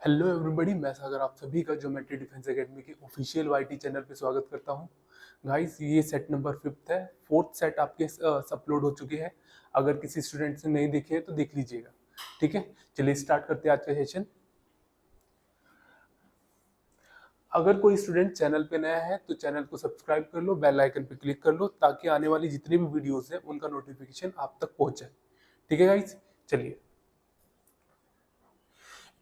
Hello everybody, मैं सागर आप सभी का ज्योमेट्री डिफेंस एकेडमी के ऑफिशियल वाईटी चैनल पे स्वागत करता हूं। गाइस, ये सेट नंबर 5 है। फोर्थ सेट आपके अपलोड हो चुके हैं। अगर किसी स्टूडेंट ने नहीं देखे हैं तो देख लीजिएगा। ठीक है, चलिए स्टार्ट करते हैं आज का सेशन। अगर कोई स्टूडेंट चैनल पे नया है तो चैनल को सब्सक्राइब कर लो, बेल आइकन पे क्लिक कर लो ताकि आने वाली जितनी भी वीडियोस है उनका नोटिफिकेशन आप तक पहुंच जाए। ठीक है गाइस, चलिए।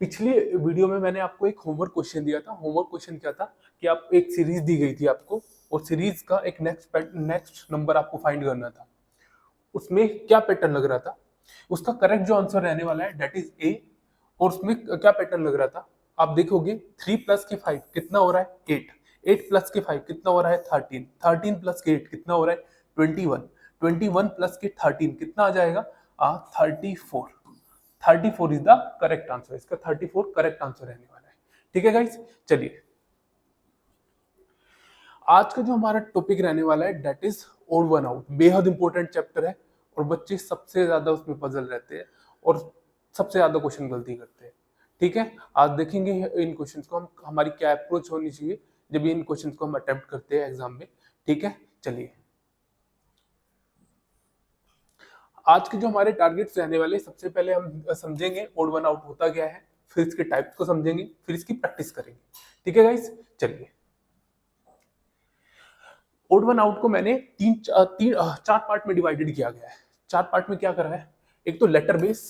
पिछली वीडियो में मैंने आपको एक होमवर्क क्वेश्चन दिया था। होमवर्क क्वेश्चन क्या था कि आप एक सीरीज दी गई थी आपको, और सीरीज का एक नेक्स्ट नंबर आपको फाइंड करना था। उसमें क्या पैटर्न लग रहा था, उसका करेक्ट जो आंसर रहने वाला है डेट इज ए। और उसमें क्या पैटर्न लग रहा था आप देखोगे, 3 प्लस के 5 कितना हो रहा है 8, 8 प्लस के 5 कितना हो रहा है 13, 13 प्लस के 8 कितना हो रहा है 21, 21 प्लस के 13 कितना आ जाएगा 34। 34 इज द करेक्ट आंसर। इसका 34 करेक्ट आंसर रहने वाला है। ठीक है गाइस, चलिए आज का जो हमारा टॉपिक रहने वाला है that is odd one out. बेहद इंपॉर्टेंट चैप्टर है और बच्चे सबसे ज्यादा उसमें पजल रहते हैं और सबसे ज्यादा क्वेश्चन गलती करते हैं। ठीक है, आज देखेंगे इन क्वेश्चंस को हम, हमारी क्या अप्रोच होनी चाहिए जब इन क्वेश्चंस को हम अटेम्प्ट करते हैं एग्जाम में। ठीक है, चलिए आज के जो हमारे टारगेट्स रहने वाले, सबसे पहले हम समझेंगे ओड वन आउट होता क्या है, फिर इसके टाइप्स को समझेंगे, फिर इसकी प्रैक्टिस करेंगे। ठीक है गाइस, चलिए। ओड वन आउट को मैंने चार पार्ट में डिवाइडेड किया गया है। चार पार्ट में क्या करा है, एक तो लेटर बेस,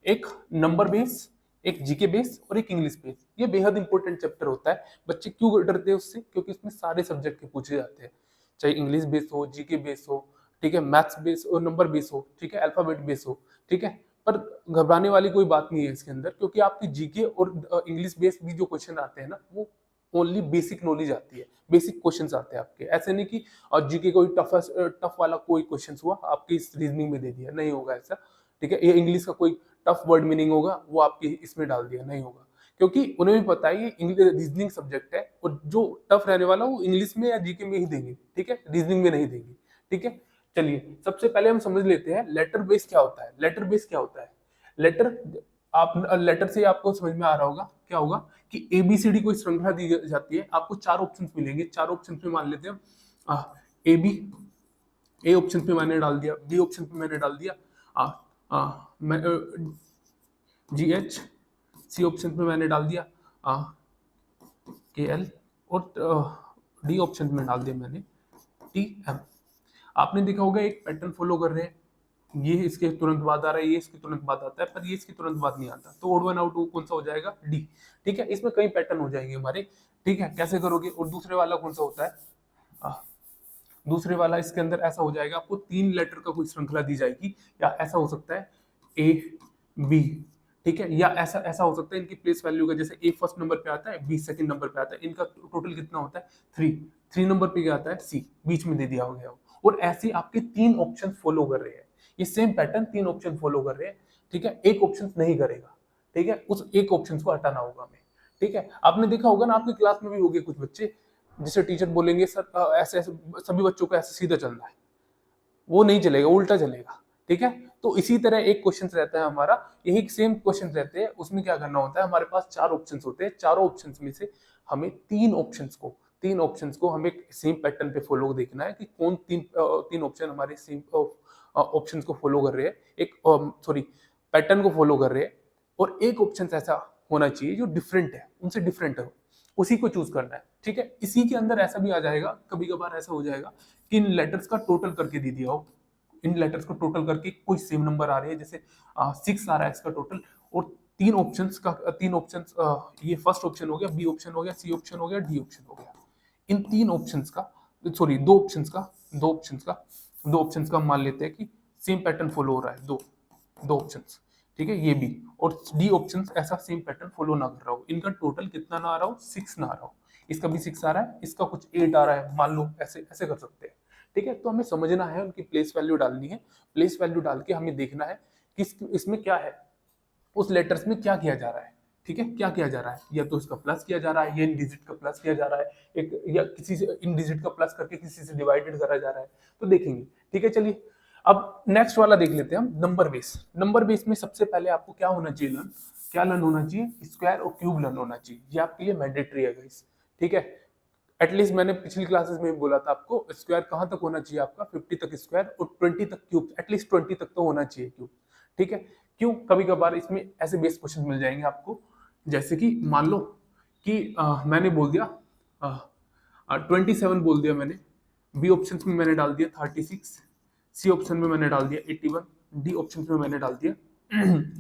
एक नंबर बेस, एक जीके बेस और एक इंग्लिश बेस। ये बेहद इंपॉर्टेंट चैप्टर होता है। बच्चे क्यों डरते हैं उससे, क्योंकि इसमें सारे सब्जेक्ट के पूछे जाते हैं, चाहे इंग्लिश बेस हो, जीके बेस हो, ठीक है, मैथ्स बेस और नंबर बेस हो, ठीक है, अल्फाबेट बेस हो। ठीक है, पर घबराने वाली कोई बात नहीं है इसके अंदर, क्योंकि आपकी जीके और इंग्लिश बेस भी जो क्वेश्चन आते हैं ना, वो ओनली बेसिक नॉलेज आती है, बेसिक क्वेश्चंस आते हैं आपके। ऐसे नहीं कि जीके कोई टफ वाला कोई क्वेश्चन हुआ आपकी इस रीजनिंग में दे दिया, नहीं होगा ऐसा। ठीक है, ये इंग्लिश का कोई टफ वर्ड मीनिंग होगा वो आपके इसमें डाल दिया, नहीं होगा, क्योंकि उन्हें भी पता है ये इंग्लिश रीजनिंग सब्जेक्ट है और जो टफ रहने वाला वो इंग्लिश में या जीके में ही देंगे। ठीक है, रीजनिंग में नहीं देंगे। ठीक है, चलिए सबसे पहले हम समझ लेते हैं लेटर बेस क्या होता है। लेटर बेस क्या होता है, लेटर, आप लेटर से आपको समझ में आ रहा होगा क्या होगा कि एबीसीडी कोई श्रृंखला दी जाती है, आपको चार ऑप्शंस मिलेंगे। चार ऑप्शंस में मान लेते हैं ए बी, ए ऑप्शन पे मैंने डाल दिया, बी ऑप्शन पे मैंने डाल दिया मैं जी एच, सी ऑप्शन पे मैंने डाल दिया के एल, और डी ऑप्शन में डाल दिया मैंने टी एम। आपने देखा होगा एक पैटर्न फॉलो कर रहे हैं, ये इसके तुरंत बाद आ रहा है, ये इसके तुरंत बाद आता है, पर ये इसके तुरंत बाद नहीं आता, तो ओड वन आउट कौन सा हो जाएगा, डी। ठीक है, इसमें कई पैटर्न हो जाएंगे हमारे। ठीक है, कैसे करोगे। और दूसरे वाला कौन सा होता है, आ, दूसरे वाला इसके अंदर ऐसा हो जाएगा, आपको तीन लेटर का कोई श्रृंखला दी जाएगी, या ऐसा हो सकता है ए बी। ठीक है, या ऐसा ऐसा हो सकता है इनकी प्लेस वैल्यू का, जैसे ए फर्स्ट नंबर पे आता है, बी सेकंड नंबर पे आता है, इनका टोटल कितना होता है थ्री, थ्री नंबर पे क्या आता है सी, बीच में दे दिया हो गया। और ऐसे आपके तीन ऑप्शन फॉलो कर रहे हैं, ये सेम पैटर्न तीन ऑप्शन फॉलो कर रहे हैं। ठीक है, एक ऑप्शन नहीं करेगा। ठीक है, उस एक ऑप्शन को हटाना होगा हमें। ठीक है, आपने देखा होगा ना, आपकी क्लास में भी होंगे कुछ बच्चे जिसे टीचर बोलेंगे सर ऐसे ऐसे सभी बच्चों को ऐसे सीधा चलना है, वो नहीं चलेगा, उल्टा चलेगा। ठीक है, तो इसी तरह एक क्वेश्चन रहता है हमारा, यही सेम क्वेश्चन रहते हैं, उसमें क्या करना होता है, हमारे पास चार ऑप्शंस होते हैं, चारों ऑप्शंस में से हमें तीन ऑप्शंस को हमें सेम पैटर्न पे फॉलो देखना है कि कौन तीन ऑप्शन हमारे सेम ऑप्शंस को फॉलो कर रहे हैं, एक सॉरी पैटर्न को फॉलो कर रहे हैं, और एक ऑप्शन ऐसा होना चाहिए जो डिफरेंट है, उनसे डिफरेंट है, उसी को चूज करना है। ठीक है, इसी के अंदर ऐसा भी आ जाएगा, कभी कभार ऐसा हो जाएगा कि इन लेटर्स का टोटल करके दे दिया हो, इन लेटर्स को टोटल करके कोई सेम नंबर आ रहे हैं, जैसे 6 आ रहा है इसका टोटल, और तीन ऑप्शंस ये फर्स्ट ऑप्शन हो गया, बी ऑप्शन हो गया, सी ऑप्शन हो गया, डी ऑप्शन हो गया। इन तीन ऑप्शंस का, सॉरी दो ऑप्शंस का मान लेते हैं कि सेम पैटर्न फॉलो हो रहा है, दो दो ऑप्शंस। ठीक है, ये भी और डी ऑप्शन ऐसा सेम पैटर्न फॉलो ना कर रहा हो, इनका टोटल कितना ना आ रहा हो 6 ना आ रहा हो, इसका भी 6 आ रहा है, इसका कुछ 8 आ रहा है मान लो, ऐसे ऐसे कर सकते हैं। ठीक है, तो हमें समझना है, उनकी प्लेस वैल्यू डालनी है, प्लेस वैल्यू डाल के हमें देखना है कि इसमें क्या है, उस लेटर्स में क्या किया जा रहा है। ठीक है, क्या किया जा रहा है, या तो इसका प्लस किया जा रहा है, या इन डिजिट का प्लस किया जा रहा है, एक या किसी से इन डिजिट का प्लस करके किसी से डिवाइडेड करा जा रहा है, तो देखेंगे। ठीक है, चलिए अब नेक्स्ट वाला देख लेते हैं हम, नंबर बेस। नंबर बेस में सबसे पहले आपको क्या होना चाहिए ना, क्या लर्न होना चाहिए, स्क्वायर और क्यूब लर्न होना चाहिए, ये आपके लिए मैंडेटरी है गाइस, ठीक है। एटलीस्ट मैंने पिछली क्लासेस में भी बोला था आपको, स्क्वायर कहाँ तक होना चाहिए आपका, 50 तक स्क्वायर और 20 तक क्यूब, एटलीस्ट 20 तक तो होना चाहिए क्यूब, ठीक है। क्यों, कभी कभार इसमें ऐसे बेस क्वेश्चन मिल जाएंगे आपको, जैसे कि मान लो कि मैंने बोल दिया 27 बोल दिया मैंने, बी ऑप्शन में मैंने डाल दिया 36, सी ऑप्शन में मैंने डाल दिया 81, डी ऑप्शन में मैंने डाल दिया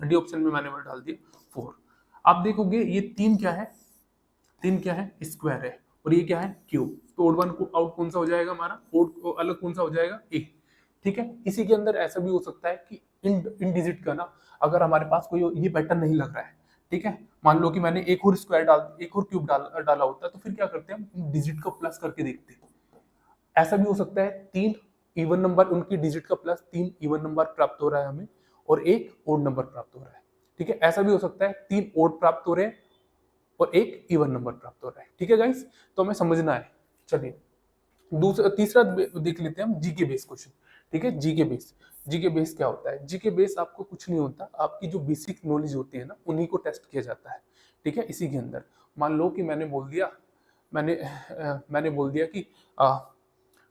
डी ऑप्शन में मैंने डाल दिया 4। आप देखोगे ये तीन क्या है, तीन क्या है, स्क्वायर है, और ये क्या है, क्यूब। तो ओड वन आउट कौन सा हो जाएगा हमारा, ओड अलग कौन सा हो जाएगा, ए, ठीक है। इसी के अंदर ऐसा भी हो सकता है कि इन डिजिट का ना, अगर हमारे पास कोई ये पैटर्न नहीं लग रहा है, ठीक है, मान लो कि मैंने एक और स्क्वायर एक और क्यूब डाला होता है, तो फिर क्या करते हैं हम, डिजिट को प्लस करके देखते हैं। ऐसा भी हो सकता है तीन इवन नंबर, उनकी डिजिट का प्लस 3 इवन नंबर प्राप्त हो रहा है हमें, और एक ओड नंबर प्राप्त हो रहा है, ठीक है। ऐसा भी हो सकता है 3 ओड प्राप्त हो रहे हैं और एक इवन नंबर प्राप्त हो रहा है, ठीक है गाइस, तो हमें समझना है। चलिए दूसरा तीसरा देख लेते हैं हम, जीके बेस क्वेश्चन, ठीक है। जीके बेस क्या होता है, जीके बेस आपको कुछ नहीं होता, आपकी जो बेसिक नॉलेज होती है ना, उन्हीं को टेस्ट किया जाता है, ठीक है। इसी के अंदर मान लो कि मैंने बोल दिया, मैंने बोल दिया कि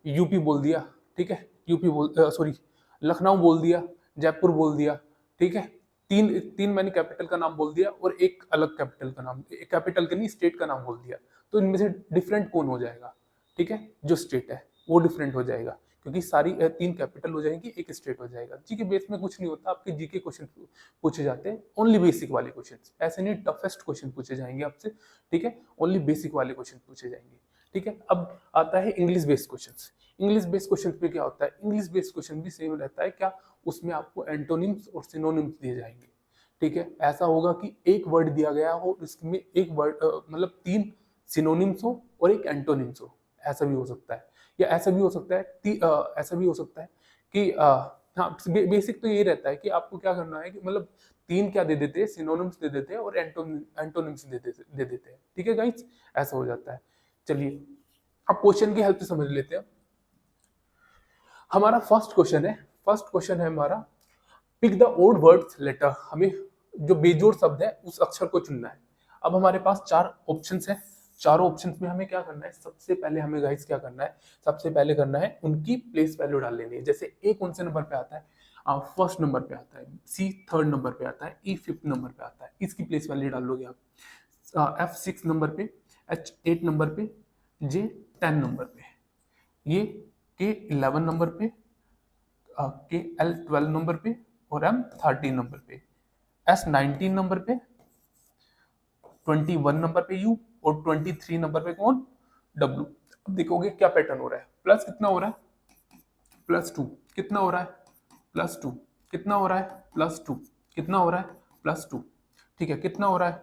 यूपी बोल दिया, ठीक है, यूपी बोल सॉरी लखनऊ बोल दिया, जयपुर बोल दिया, ठीक है। तीन तीन मैंने कैपिटल का नाम बोल दिया और एक अलग कैपिटल का नाम, कैपिटल का नहीं स्टेट का नाम बोल दिया, तो इनमें से डिफरेंट कौन हो जाएगा, ठीक है, जो स्टेट है वो डिफरेंट हो जाएगा, क्योंकि सारी तीन कैपिटल हो जाएंगी, एक स्टेट हो जाएगा। जीके बेस में कुछ नहीं होता, आपके जीके क्वेश्चन पूछे जाते हैं, ओनली बेसिक वाले क्वेश्चन, ऐसे नहीं टफेस्ट क्वेश्चन पूछे जाएंगे आपसे, ठीक है, ओनली बेसिक वाले क्वेश्चन पूछे जाएंगे, ठीक है। अब आता है English based questions. English based question पे क्या होता है, इंग्लिश बेस्ड क्वेश्चन भी सेम रहता है, क्या उसमें आपको एंटोनिम्स और सिनोनिम्स दिए जाएंगे, ठीक है। ऐसा होगा कि एक वर्ड दिया गया हो, इसमें एक वर्ड मतलब 3 सिनोनिम्स हो और एक एंटोनिम्स हो, ऐसा भी हो सकता है। या ऐसा भी हो सकता है ऐसा भी हो सकता है कि हाँ, बेसिक तो यही रहता है कि आपको क्या करना है कि मतलब 3 क्या दे देते हैं, सिनोनिम्स दे देते हैं और एंटोनिम्स दे देते हैं, ठीक है गाइस, ऐसा हो जाता है। चलिए अब क्वेश्चन की हेल्प से समझ लेते हैं। हमारा फर्स्ट क्वेश्चन है हमारा, pick the odd words letter, हमें जो बेजोड़ शब्द है उस अक्षर को चुनना है। अब हमारे पास 4 ऑप्शंस हैं, चारों ऑप्शंस में हमें क्या करना है, सबसे पहले हमें गाइस क्या करना है, सबसे पहले करना है उनकी प्लेस वैल्यू डाल लेनी है। जैसे ए कौन से नंबर पे आता है, फर्स्ट नंबर पे आता है, सी थर्ड नंबर पे आता है, ई फिफ्थ नंबर पे आता है, इसकी प्लेस वैल्यू डाल लोगे आप। एफ 6 नंबर पे, एच 8 नंबर पे, जे 10 नंबर पे, ये के 11 नंबर पे, के एल 12 नंबर पे, और एम 13 नंबर पे, एस 19 नंबर पे, 21 नंबर पे यू, और 23 नंबर पे कौन, डब्ल्यू। अब देखोगे क्या पैटर्न हो रहा है, प्लस कितना हो रहा है, +2, कितना हो रहा है, +2, कितना हो रहा है, +2, कितना हो रहा है, +2, ठीक है, कितना हो रहा है,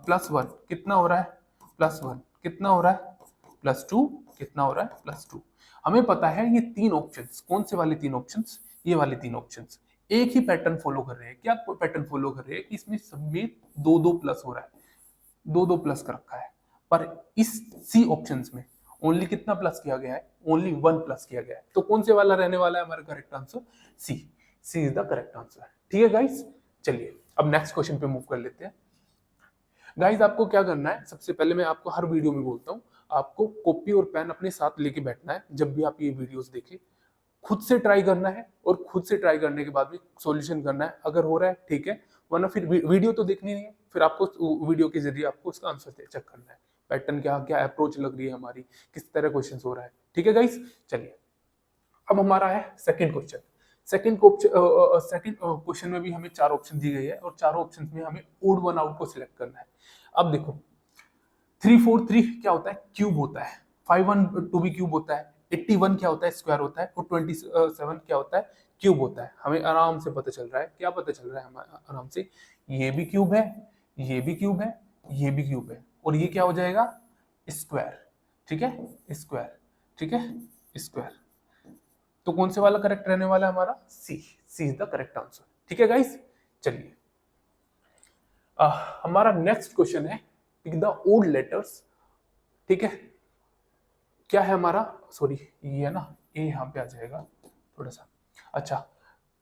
+1, कितना हो रहा है, +1, कितना हो रहा है, +2, कितना हो रहा है, +2। हमें पता है ये 3 ऑप्शंस, कौन से वाले 3 ऑप्शंस, ये वाले 3 ऑप्शंस एक ही पैटर्न फॉलो कर रहे हैं। क्या पैटर्न फॉलो कर रहे हैं कि इसमें सब में 2-2 प्लस हो रहा है, 2-2 प्लस कर रखा है, पर इस सी ऑप्शंस में ओनली कितना प्लस किया गया है, ओनली 1 प्लस किया गया है। तो कौन से वाला रहने वाला है हमारा correct answer, C, C is the correct answer, ठीक है गाइस। चलिए अब नेक्स्ट क्वेश्चन पे मूव कर लेते हैं। गाइस आपको क्या करना है, सबसे पहले मैं आपको हर वीडियो में बोलता हूँ, आपको कॉपी और पेन अपने साथ लेके बैठना है जब भी आप ये वीडियोस देखें, खुद से ट्राई करना है, और खुद से ट्राई करने के बाद भी सॉल्यूशन करना है, अगर हो रहा है ठीक है, वरना फिर वीडियो तो देखनी नहीं है, फिर आपको वीडियो के जरिए आपको उसका आंसर चेक करना है, पैटर्न क्या क्या अप्रोच लग रही है हमारी, किस तरह क्वेश्चन हो रहा है, ठीक है गाइस। चलिए अब हमारा है सेकंड क्वेश्चन। सेकंड क्वेश्चन में भी हमें 4 ऑप्शन दी गई है, और चारों ऑप्शन में हमें ओड वन आउट को सिलेक्ट करना है। अब देखो 343 क्या होता है, क्यूब होता है, 51 भी क्यूब होता है, 81 क्या होता है, स्क्वायर होता है, और 27 क्या होता है, क्यूब होता है। हमें आराम से पता चल रहा है, क्या पता चल रहा है हमें आराम से, ये भी क्यूब है, ये भी क्यूब है, ये भी क्यूब है, और ये क्या हो जाएगा, स्क्वायर, ठीक है, स्क्वायर, ठीक है, स्क्वायर। तो कौन से वाला करेक्ट रहने वाला है हमारा, सी, C is the correct answer, ठीक है गाइस। चलिए हमारा नेक्स्ट क्वेश्चन है, पिक द ओड लेटर्स, ठीक है, क्या है हमारा, सॉरी ये है ना, ए यहाँ पे आ जाएगा थोड़ा सा, अच्छा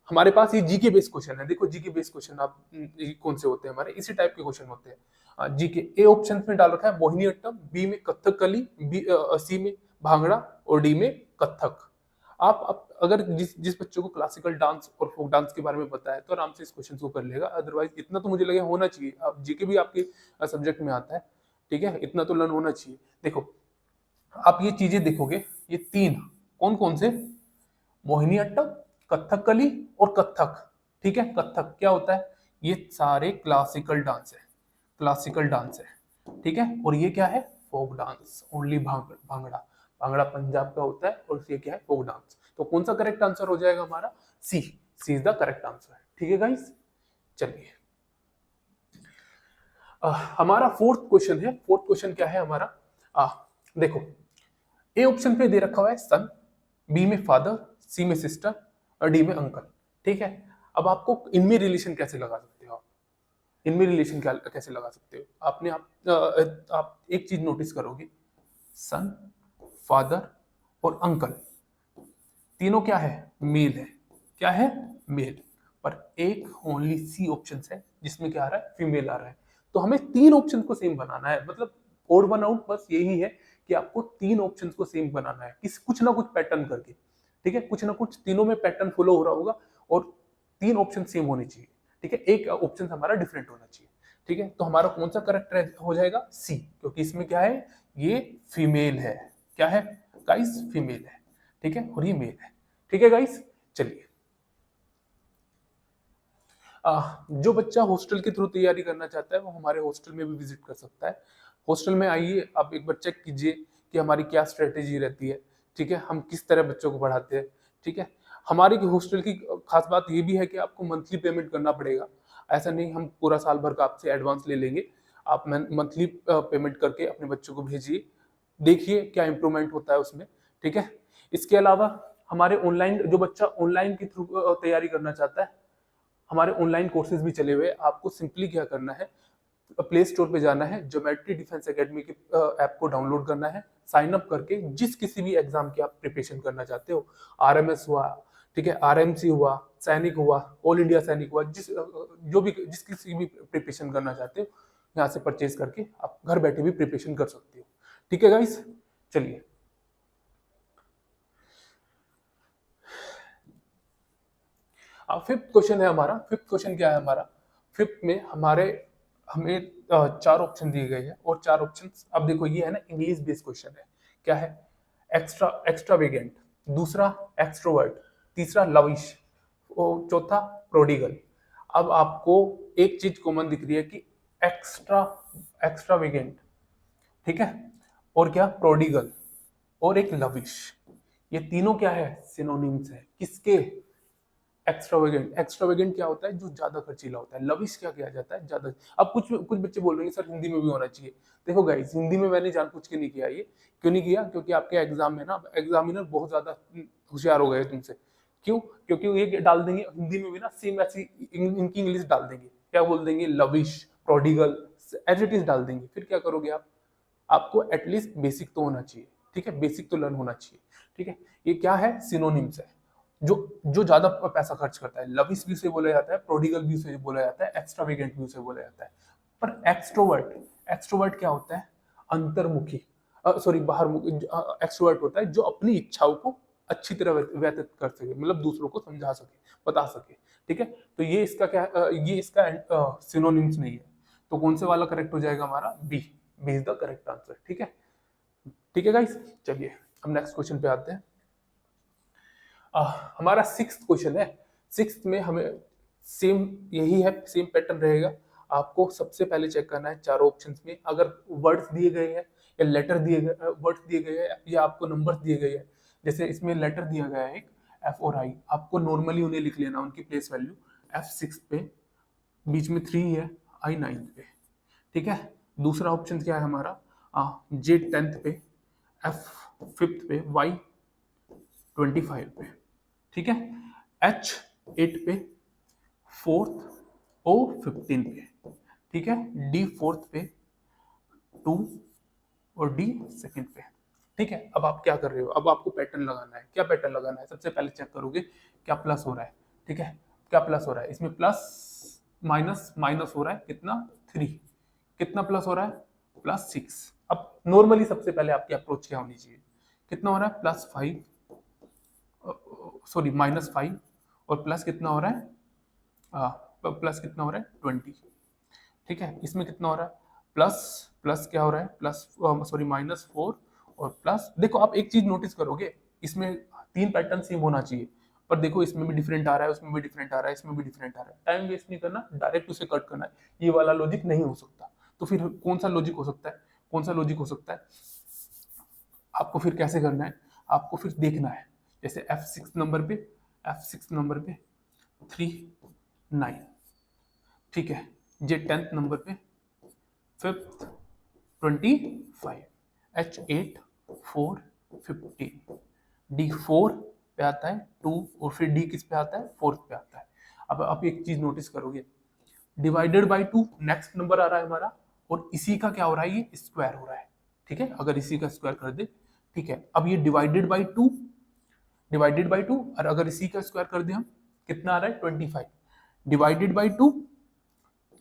हमारे पास ये जीके बेस्ड क्वेश्चन है। देखो जीके बेस्ड क्वेश्चन आप ये कौन से होते हैं हमारे, इसी टाइप के क्वेश्चन होते हैं। जीके ए ऑप्शन में डाल रखा है मोहिनीअट्टम, बी में कथकली, सी में भांगड़ा और डी में कथक। आप अगर जिस बच्चों को क्लासिकल डांस और फोक डांस के बारे में पता है तो आराम से इस क्वेश्चन को कर लेगा। अदरवाइज इतना तो मुझे लगे होना चाहिए, अब जीके भी आपके सब्जेक्ट में आता है, ठीक है, इतना तो लर्न होना चाहिए। देखो आप ये चीजें देखोगे, ये तीन कौन कौन से, मोहिनीअट्टम, कथकली और कथक, ठीक है। कथक क्या होता है, ये सारे क्लासिकल डांस है, क्लासिकल डांस है, ठीक है। और ये क्या है, folk dance, only bhangra, bhangra Punjab का होता है और ये क्या है, फोक डांस। तो कौन सा करेक्ट आंसर हो जाएगा हमारा, सी, C is the correct answer, ठीक है गाइस। चलिए हमारा फोर्थ क्वेश्चन है। फोर्थ क्वेश्चन क्या है हमारा, देखो ए ऑप्शन पे दे रखा हुआ है सन, बी में फादर, सी में सिस्टर और डी में अंकल, ठीक है। अब आपको इनमें रिलेशन कैसे लगा सकते हो, आप इनमें रिलेशन कैसे लगा सकते हो, आप एक चीज नोटिस करोगे, सन, फादर और अंकल तीनों क्या है, मेल है, क्या है, मेल। पर एक ओनली सी ऑप्शन है जिसमें क्या आ रहा है, फीमेल आ रहा है। तो हमें तीन ऑप्शन को सेम बनाना है, मतलब ओड वन आउट बस यही है कि आपको तीन ऑप्शंस को सेम बनाना है, किस कुछ ना कुछ पैटर्न करके, ठीक है, कुछ ना कुछ तीनों में पैटर्न फॉलो हो रहा होगा और तीन ऑप्शन सेम होने चाहिए, ठीक है, एक ऑप्शन हमारा डिफरेंट होना चाहिए, ठीक है। तो हमारा कौन सा करेक्ट हो जाएगा, सी, क्योंकि इसमें क्या है, ये फीमेल है, क्या है गाइस, फीमेल है, ठीक है, और ये मेल है, ठीक है गाइस। चलिए जो बच्चा हॉस्टल के थ्रू तैयारी करना चाहता है वो हमारे हॉस्टल में भी विजिट कर सकता है। हॉस्टल में आइए, आप एक बार चेक कीजिए कि हमारी क्या स्ट्रेटेजी रहती है, ठीक है, हम किस तरह बच्चों को पढ़ाते हैं, ठीक है। हमारी हॉस्टल की खास बात ये भी है कि आपको मंथली पेमेंट करना पड़ेगा, ऐसा नहीं हम पूरा साल भर का आपसे एडवांस ले लेंगे। आप मंथली पेमेंट करके अपने बच्चों को भेजिए, देखिए क्या इंप्रूवमेंट होता है उसमें, ठीक है। इसके अलावा हमारे ऑनलाइन, जो बच्चा ऑनलाइन के थ्रू तैयारी करना चाहता है, हमारे ऑनलाइन कोर्सेज भी चले हुए। आपको सिंपली क्या करना है, प्ले स्टोर पे जाना है, ज्योमेट्री डिफेंस एकेडमी के ऐप को डाउनलोड करना है, साइन अप करके जिस किसी भी एग्जाम की आप प्रिपरेशन करना चाहते हो, आरएमएस हुआ, ठीक है, आरएमसी हुआ, सैनिक हुआ, ऑल इंडिया सैनिक हुआ, जिस किसी भी प्रिपरेशन करना चाहते हो, यहाँ से परचेज करके आप घर बैठे भी प्रिपरेशन कर सकते हो, ठीक है गाइस। चलिए अब फिफ्थ क्वेश्चन है हमारा। फिफ्थ क्वेश्चन क्या है हमारा, फिफ्थ में हमें चार ऑप्शन दिए गए हैं और चार ऑप्शन, अब देखो ये है ना इंग्लिश बेस्ड क्वेश्चन है, क्या है, एक्स्ट्रावेगेंट, दूसरा एक्सट्रोवर्ट, तीसरा लविश और चौथा प्रोडिगल। अब आपको एक चीज कॉमन दिख रही है कि एक्स्ट्रावेगेंट, ठीक है, और क्या, प्रोडिगल और एक लविश, ये तीनों क्या है, सिनोनिम्स है किसके, एक्स्ट्रावेगेंट। एक्स्ट्रावेगेंट क्या होता है, जो ज्यादा खर्चीला होता है। लविश क्या किया जाता है, ज्यादा। अब कुछ कुछ बच्चे बोल रहे हैं सर हिंदी में भी होना चाहिए। देखो गाइस, हिंदी में मैंने जानबूझ के नहीं किया ये, क्यों नहीं किया, क्योंकि आपके एग्जाम में ना एग्जामिनर बहुत ज्यादा होशियार हो गए तुमसे। क्यों, क्योंकि ये डाल देंगे हिंदी में भी ना सेम ऐसी इनकी इंग्लिश डाल देंगे, क्या बोल देंगे, lavish, prodigal, as it is डाल देंगे। फिर क्या करोगे आप, आपको एटलीस्ट बेसिक तो होना चाहिए, ठीक है, बेसिक तो लर्न होना चाहिए, ठीक है। ये क्या है, सिनोनिम्स है, जो जो ज्यादा पैसा खर्च करता है। लविश भी उसे बोला जाता है, प्रोडिगल भी उसे बोला जाता है, एक्स्ट्रावेगेंट भी उसे बोला जाता है। पर एक्सट्रोवर्ट, एक्सट्रोवर्ट क्या होता है, अंतर्मुखी, सॉरी बाहरमुखी। एक्सट्रोवर्ट होता है जो अपनी इच्छाओं को अच्छी तरह व्यतीत कर सके, मतलब दूसरों को समझा सके, बता सके, ठीक है। तो ये इसका क्या, ये इसका सिनोनिम्स नहीं है। तो कौन से वाला करेक्ट हो जाएगा हमारा, B, B is the correct answer, ठीक है, ठीक है गाइस। चलिए हम नेक्स्ट क्वेश्चन पे आते हैं। हमारा सिक्स्थ क्वेश्चन है। सिक्स्थ में हमें सेम यही है, सेम पैटर्न रहेगा। आपको सबसे पहले चेक करना है चारों ऑप्शंस में अगर वर्ड्स दिए गए हैं या लेटर दिए गए, वर्ड्स दिए गए हैं या आपको नंबर्स दिए गए हैं। जैसे इसमें लेटर दिया गया है एक एफ और आई, आपको नॉर्मली उन्हें लिख लेना, उनकी प्लेस वैल्यू, एफ 6 पे, बीच में 3 है, आई 9 पे, ठीक है। दूसरा ऑप्शन क्या है हमारा, जे 10 पे, एफ 5 पे, वाई 25 पे, ठीक है, एच 8 पे, फोर्थ ओ 15 पे, ठीक है, डी फोर्थ पे, 2 और डी सेकंड पे, ठीक है। अब आप क्या कर रहे हो, अब आपको पैटर्न लगाना है। क्या पैटर्न लगाना है, सबसे पहले चेक करोगे क्या प्लस हो रहा है, ठीक है, क्या प्लस हो रहा है इसमें, प्लस माइनस माइनस हो रहा है, कितना 3, कितना प्लस हो रहा है +6। अब नॉर्मली सबसे पहले आपकी अप्रोच क्या होनी चाहिए, कितना हो रहा है +5, सॉरी -5, और प्लस कितना हो रहा है, प्लस कितना हो रहा है 20। ठीक है, इसमें कितना हो रहा है प्लस, प्लस क्या हो रहा है प्लस, सॉरी -4, और प्लस, देखो आप एक चीज नोटिस करोगे, इसमें 3 पैटर्न सेम होना चाहिए, पर देखो इसमें भी डिफरेंट आ रहा है, उसमें भी डिफरेंट आ रहा है, इसमें भी डिफरेंट आ रहा है। टाइम वेस्ट नहीं करना, डायरेक्ट उसे कट करना है, ये वाला लॉजिक नहीं हो सकता। तो फिर कौन सा लॉजिक हो सकता है, कौन सा लॉजिक हो सकता है, आपको फिर कैसे करना है, आपको फिर देखना है, जैसे F6 नंबर पे, F6 नंबर पे 3 9, ठीक है, जे 10th नंबर पे 5th 25, H8 4 15, D4 पे आता है 2, और फिर D किस पे आता है 4th पे आता है। अब आप एक चीज नोटिस करोगे, डिवाइडेड बाई 2 नेक्स्ट नंबर आ रहा है हमारा, और इसी का क्या हो रहा है, ये स्क्वायर हो रहा है। ठीक है, अगर इसी का स्क्वायर कर दे, ठीक है, अब ये डिवाइडेड बाई 2, डिवाइडेड बाई 2, और अगर इसी का स्क्वायर कर दे हम, कितना आ रहा है 25, डिवाइडेड बाई 2,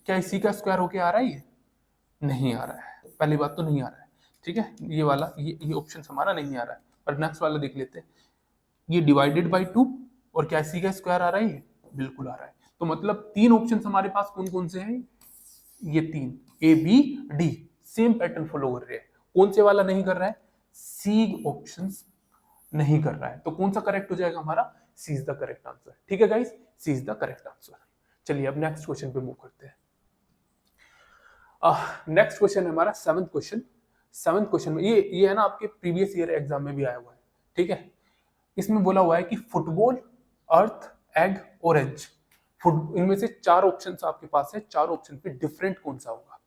क्या इसी का स्क्वायर होके आ रहा है, ये नहीं आ रहा है, पहली बात तो नहीं आ रहा है। ठीक है, ये वाला ये ऑप्शन हमारा नहीं आ रहा है, पर नेक्स्ट वाला देख लेते हैं, ये डिवाइडेड बाई 2, और क्या इसी का स्क्वायर आ रहा है, ये बिल्कुल आ रहा है। तो मतलब 3 ऑप्शन हमारे पास कौन कौन से हैं, ये 3, A B D same pattern follow कर रहे हैं। कौन से वाला नहीं कर रहा है, सी ऑप्शन नहीं कर रहा है, तो कौन सा करेक्ट हो जाएगा हमारा, C is the correct answer. ठीक है guys, C is the correct answer. चलिए अब नेक्स्ट क्वेश्चन पे मूव करते हैं। नेक्स्ट क्वेश्चन है हमारा 7th क्वेश्चन। 7th क्वेश्चन में ये है ना, आपके प्रीवियस ईयर एग्जाम में भी आया हुआ है। ठीक है, इसमें बोला हुआ है कि फुटबॉल, अर्थ, एग, ऑरेंज, इनमें से 4 ऑप्शंस आपके पास है, 4 ऑप्शन पे डिफरेंट कौन सा होगा।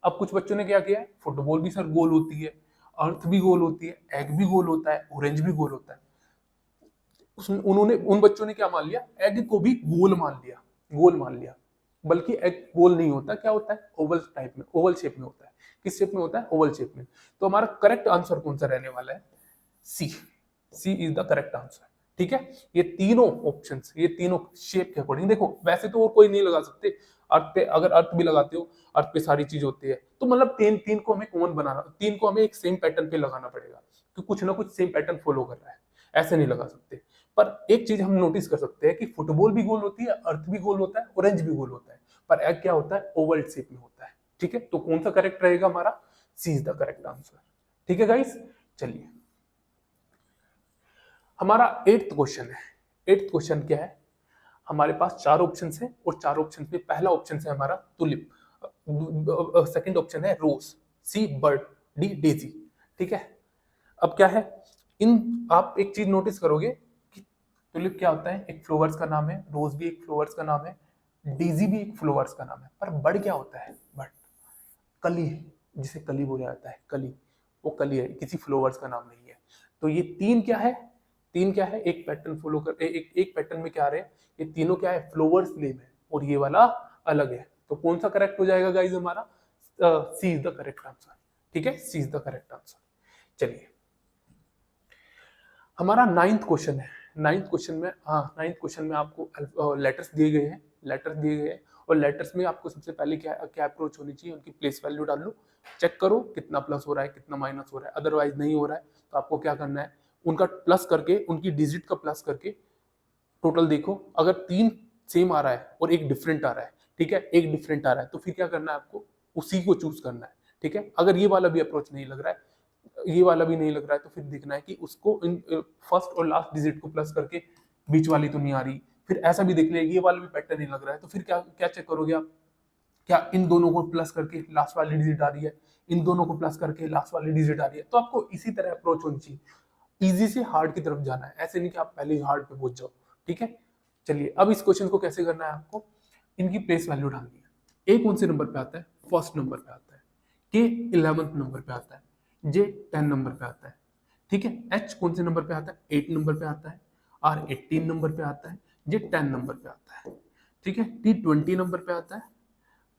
अब कुछ बच्चों ने क्या किया है, फुटबॉल भी सर गोल होती है, अर्थ भी गोल होती है, एग भी गोल होता है, ऑरेंज भी गोल होता है। उन्होंने, उन बच्चों ने क्या मान लिया, एग को भी गोल मान लिया, गोल मान लिया। बल्कि एग गोल नहीं होता, क्या होता है, ओवल टाइप में, ओवल शेप में होता है। किस शेप में होता है, ओवल शेप में। तो हमारा करेक्ट आंसर कौन सा रहने वाला है, सी, C is the correct answer. ठीक है, ये तीनों ऑप्शंस, ये तीनों शेप के अकॉर्डिंग, देखो वैसे तो और कोई नहीं लगा सकते, अर्थ पे अगर अर्थ भी लगाते हो, अर्थ पे सारी चीज होती है, तो मतलब तीन तीन को हमें कॉमन बनाना, तीन को हमें एक सेम पैटर्न पे लगाना पड़ेगा, कि कुछ ना कुछ सेम पैटर्न फॉलो कर रहा है, ऐसे नहीं लगा सकते। पर एक चीज हम नोटिस कर सकते हैं कि फुटबॉल भी गोल होती है, अर्थ भी गोल होता है, ऑरेंज भी गोल होता है, पर एग क्या होता है, ओवल शेप में होता है। ठीक है, तो कौन सा करेक्ट रहेगा हमारा, C is the correct answer. ठीक है गाइस, चलिए हमारा 8th क्वेश्चन है। 8th क्वेश्चन क्या है, हमारे पास 4 ऑप्शन है, और 4 ऑप्शन में पहला ऑप्शन है हमारा टुलिप, सेकंड ऑप्शन है रोज, सी बर्ड, डी डेजी। ठीक है, अब क्या है, इन आप एक चीज नोटिस करोगे कि टुलिप क्या होता है, एक फ्लावर्स का नाम है, रोज भी एक फ्लावर्स का नाम है, डेजी भी एक फ्लावर्स का नाम है, पर बर्ड क्या होता है, बर्ड कली, जिसे कली बोला जाता है, कली, वो कली है, किसी फ्लावर्स का नाम नहीं है। तो ये तीन क्या है, तीन क्या है, एक पैटर्न फॉलो कर, एक पैटर्न में क्या आ रहे हैं, ये तीनों क्या है, फ्लावर्स नेम है, और ये वाला अलग है। तो कौन सा करेक्ट हो जाएगा गाइज हमारा, C is the correct answer. ठीक है, सी इज द करेक्ट आंसर। चलिए हमारा 9th क्वेश्चन है। 9th क्वेश्चन में, हाँ 9th क्वेश्चन में आपको लेटर्स दिए गए हैं, लेटर्स दिए गए हैं, और लेटर्स में आपको सबसे पहले क्या क्या अप्रोच होनी चाहिए, उनकी प्लेस वैल्यू डाल लो, चेक करो कितना प्लस हो रहा है, कितना माइनस हो रहा है। अदरवाइज नहीं हो रहा है तो आपको क्या करना है, उनका प्लस करके, उनकी डिजिट का प्लस करके टोटल देखो, अगर 3 सेम आ रहा है और एक डिफरेंट आ रहा है, ठीक है, एक डिफरेंट आ रहा है, तो फिर क्या करना है आपको, उसी को चूज करना है। ठीक है, अगर ये वाला भी अप्रोच नहीं लग रहा है, ये वाला भी नहीं लग रहा है, तो फिर देखना है कि उसको इन फर्स्ट और लास्ट डिजिट को प्लस करके, बीच वाली तो नहीं आ रही, फिर ऐसा भी देख लिया ये वाला भी पैटर्न नहीं लग रहा है, तो फिर क्या क्या चेक करोगे आप, क्या इन दोनों को प्लस करके लास्ट वाली डिजिट आ रही है, इन दोनों को प्लस करके लास्ट वाली डिजिट आ रही है। तो आपको इसी तरह अप्रोच होनी चाहिए, इजी से हार्ड की तरफ जाना है, ऐसे नहीं कि आप पहले हार्ड पे पहुंच जाओ। ठीक है, चलिए अब इस क्वेश्चन को कैसे करना है, आपको इनकी प्लेस वैल्यू डालनी है। ए कौन से नंबर पे आता है, फर्स्ट नंबर पे आता है, के 11th नंबर पे आता है, जे 10 नंबर पे आता है। ठीक है, एच कौन से नंबर पे आता है, 8 नंबर पे आता है, आर 18 नंबर पे आता है, जे 10 नंबर पे आता है। ठीक है, टी 20 नंबर पे आता है,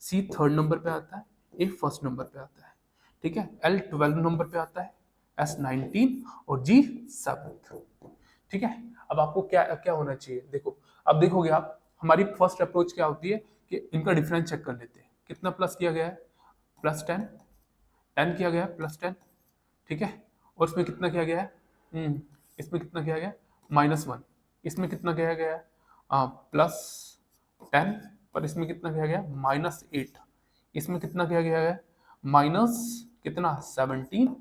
सी 3rd नंबर पे आता है, ए 1st नंबर पे आता है। ठीक है, एल 12 नंबर पे आता है, एस 19 और जी 7th। ठीक है, अब आपको क्या क्या होना चाहिए, देखो अब देखोगे आप, हमारी फर्स्ट अप्रोच क्या होती है कि इनका डिफरेंस चेक कर लेते हैं। कितना प्लस किया गया है, +10, 10 किया गया है, +10, ठीक है। और इसमें कितना किया गया है, इसमें कितना किया गया है, -1। इसमें कितना किया गया है, +10, पर इसमें कितना किया गया, -8। इसमें कितना किया गया है, माइनस कितना 17,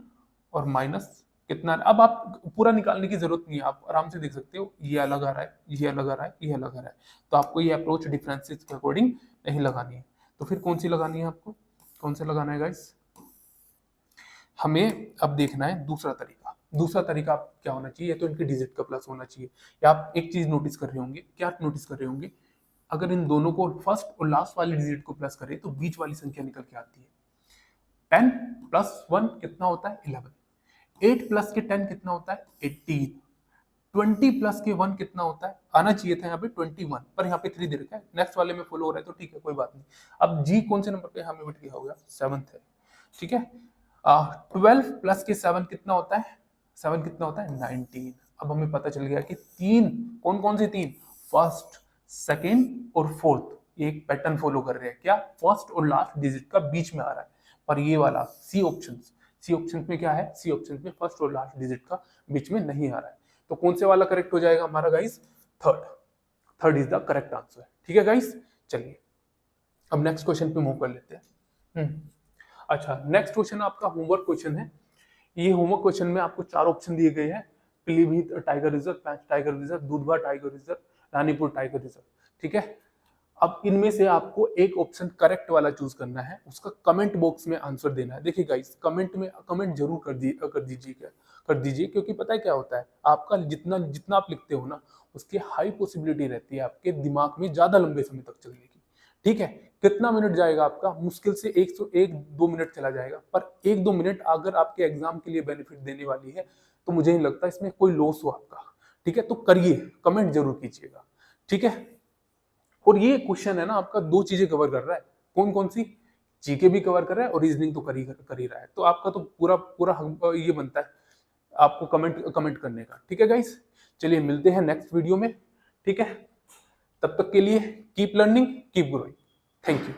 और माइनस कितना। अब आप पूरा निकालने की जरूरत नहीं है, आप आराम से देख सकते हो, ये अलग आ रहा है, ये अलग आ रहा है, ये अलग आ रहा है। तो आपको ये अप्रोच डिफरेंसेस के अकॉर्डिंग नहीं लगानी है। तो फिर कौन सी लगानी है आपको, कौन सा लगाना है गाइस, हमें अब देखना है दूसरा तरीका। दूसरा तरीका क्या होना चाहिए, तो इनके डिजिट का प्लस होना चाहिए। या आप एक चीज नोटिस कर रहे होंगे, क्या नोटिस कर रहे होंगे, अगर इन दोनों को फर्स्ट और लास्ट वाले डिजिट को प्लस करें तो बीच वाली संख्या निकल के आती है। 10 + 1 कितना होता है, 11। 8 प्लस के 10 कितना होता है, 18। 20 प्लस के 1 कितना होता है, आना चाहिए था यहाँ पे 21, पर यहाँ पे 3 दे रखा है, नेक्स्ट वाले में फॉलो हो रहा है तो ठीक है, कोई बात नहीं। अब जी कौन से नंबर पे हमें बैठ गया होगा, 7th है, ठीक है। 12 प्लस के 7 कितना होता है, 7 कितना होता है, 19। अब हमें पता चल गया कि तीन, कौन कौन से तीन, फर्स्ट, सेकेंड और फोर्थ, ये एक पैटर्न फॉलो कर रहे हैं। क्या, फर्स्ट और लास्ट डिजिट का बीच में आ रहा है। पर ये वाला सी ऑप्शन में क्या है, सी ऑप्शन में फर्स्ट और लास्ट डिजिट का बीच में नहीं आ रहा है। तो कौन से वाला करेक्ट हो जाएगा हमारा guys, third is the correct answer, ठीक है गाइस। चलिए अब नेक्स्ट क्वेश्चन पे मूव कर लेते हैं। अच्छा, नेक्स्ट क्वेश्चन आपका होमवर्क क्वेश्चन है। ये होमवर्क क्वेश्चन में आपको 4 ऑप्शन दिए गए हैं, पीलीभीत टाइगर रिजर्व, पैंच tiger reserve, Dudhwa tiger reserve, Ranipur tiger reserve, ठीक है। अब इनमें से आपको एक ऑप्शन करेक्ट वाला चूज करना है, उसका कमेंट बॉक्स में आंसर देना है। देखिए गाइस, कमेंट में कमेंट जरूर कर दीजिए, क्योंकि पता है क्या होता है, आपका जितना जितना आप लिखते हो ना, उसकी हाई पॉसिबिलिटी रहती है आपके दिमाग में ज्यादा लंबे समय तक चलने की, ठीक है। कितना मिनट जाएगा आपका, मुश्किल से 1-2 मिनट चला जाएगा, पर 1-2 मिनट अगर आपके एग्जाम के लिए बेनिफिट देने वाली है तो मुझे नहीं लगता इसमें कोई लॉस हो आपका, ठीक है। तो करिए, कमेंट जरूर कीजिएगा, ठीक है। और ये क्वेश्चन है ना आपका 2 चीजें कवर कर रहा है, कौन कौन सी, जीके भी कवर कर रहा है और रीजनिंग तो कर ही रहा है। तो आपका तो पूरा पूरा ये बनता है आपको कमेंट करने का, ठीक है गाइस। चलिए मिलते हैं नेक्स्ट वीडियो में, ठीक है। तब तक के लिए keep learning, keep growing, thank you.